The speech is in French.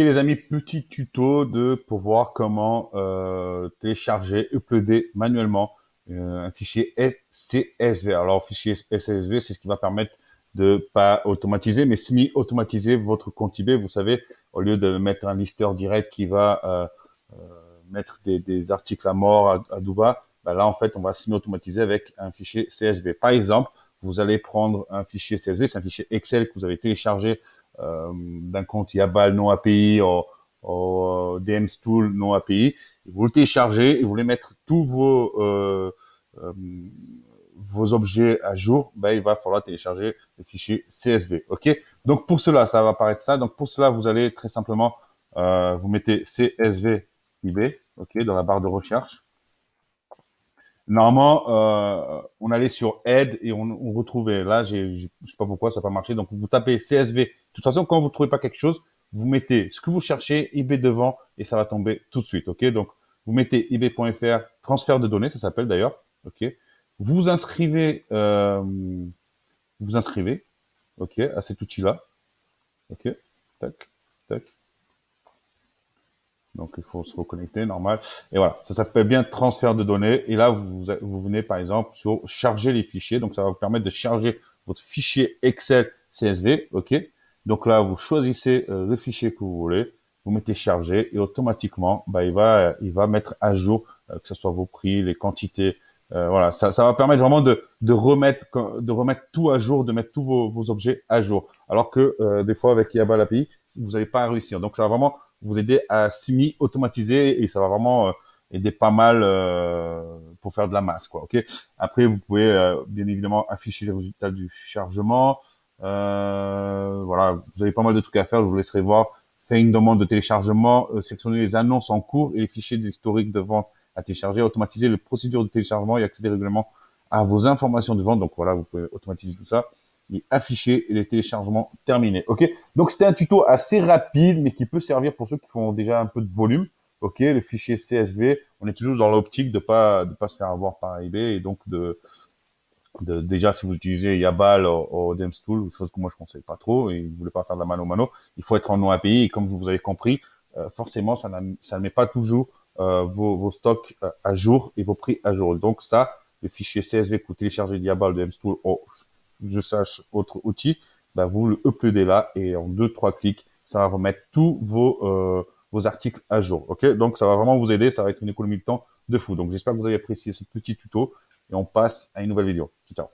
Et les amis, petit tuto pour voir comment télécharger, uploader manuellement un fichier CSV. Alors, fichier CSV, c'est ce qui va permettre de pas automatiser, mais semi-automatiser votre compte eBay. Vous savez, au lieu de mettre un listeur direct qui va mettre des articles à mort à tout va, ben là, en fait, on va semi-automatiser avec un fichier CSV. Par exemple, vous allez prendre un fichier CSV, c'est un fichier Excel que vous avez téléchargé d'un compte Yabal non API au DMStool non API. Vous le téléchargez et vous voulez mettre tous euh, vos objets à jour, ben, il va falloir télécharger le fichier CSV. OK? Donc, pour cela, ça va apparaître ça. Donc, pour cela, vous allez très simplement, vous mettez CSV eBay, OK, dans la barre de recherche. Normalement, on allait sur Aide et on retrouvait. Là, je sais pas pourquoi ça n'a pas marché. Donc, vous tapez CSV. De toute façon, quand vous trouvez pas quelque chose, vous mettez ce que vous cherchez, eBay devant, et ça va tomber tout de suite. OK? Donc, vous mettez eBay.fr, transfert de données, ça s'appelle d'ailleurs. OK? Vous inscrivez, vous inscrivez, OK, à cet outil-là. OK? Tac, tac. Donc, il faut se reconnecter, normal. Et voilà, ça s'appelle bien transfert de données. Et là, vous venez, par exemple, sur charger les fichiers. Donc, ça va vous permettre de charger votre fichier Excel CSV. OK. Donc là, vous choisissez le fichier que vous voulez. Vous mettez charger et automatiquement, bah, il va mettre à jour, que ce soit vos prix, les quantités. Voilà, ça va permettre vraiment de remettre tout à jour, de mettre tous vos objets à jour. Alors que des fois, avec Yabal API, vous n'allez pas réussir. Donc, ça va vraiment vous aider à semi-automatiser et ça va vraiment aider pas mal pour faire de la masse, quoi. Ok. Après, vous pouvez bien évidemment afficher les résultats du chargement. Voilà, vous avez pas mal de trucs à faire. Je vous laisserai voir. Faire une demande de téléchargement, sélectionner les annonces en cours et les fichiers d'historique de vente à télécharger, automatiser les procédures de téléchargement et accéder régulièrement à vos informations de vente. Donc voilà, vous pouvez automatiser tout ça et afficher les téléchargements terminés. Ok. Donc c'était un tuto assez rapide, mais qui peut servir pour ceux qui font déjà un peu de volume. Ok. Le fichier CSV, on est toujours dans l'optique de pas se faire avoir par eBay et donc déjà si vous utilisez Yabal au DemsTool, chose que moi je conseille pas trop et vous voulez pas faire de la mano mano, il faut être en non API et comme vous avez compris, forcément ça ne met pas toujours vos stocks à jour et vos prix à jour. Donc ça, le fichier CSV que vous téléchargez de Yabal, de DemsTool, je sache autre outil, bah, vous le uploadez là et en 2-3 clics, ça va remettre tous vos articles à jour. Ok. Donc ça va vraiment vous aider, ça va être une économie de temps de fou. Donc j'espère que vous avez apprécié ce petit tuto et on passe à une nouvelle vidéo. Ciao.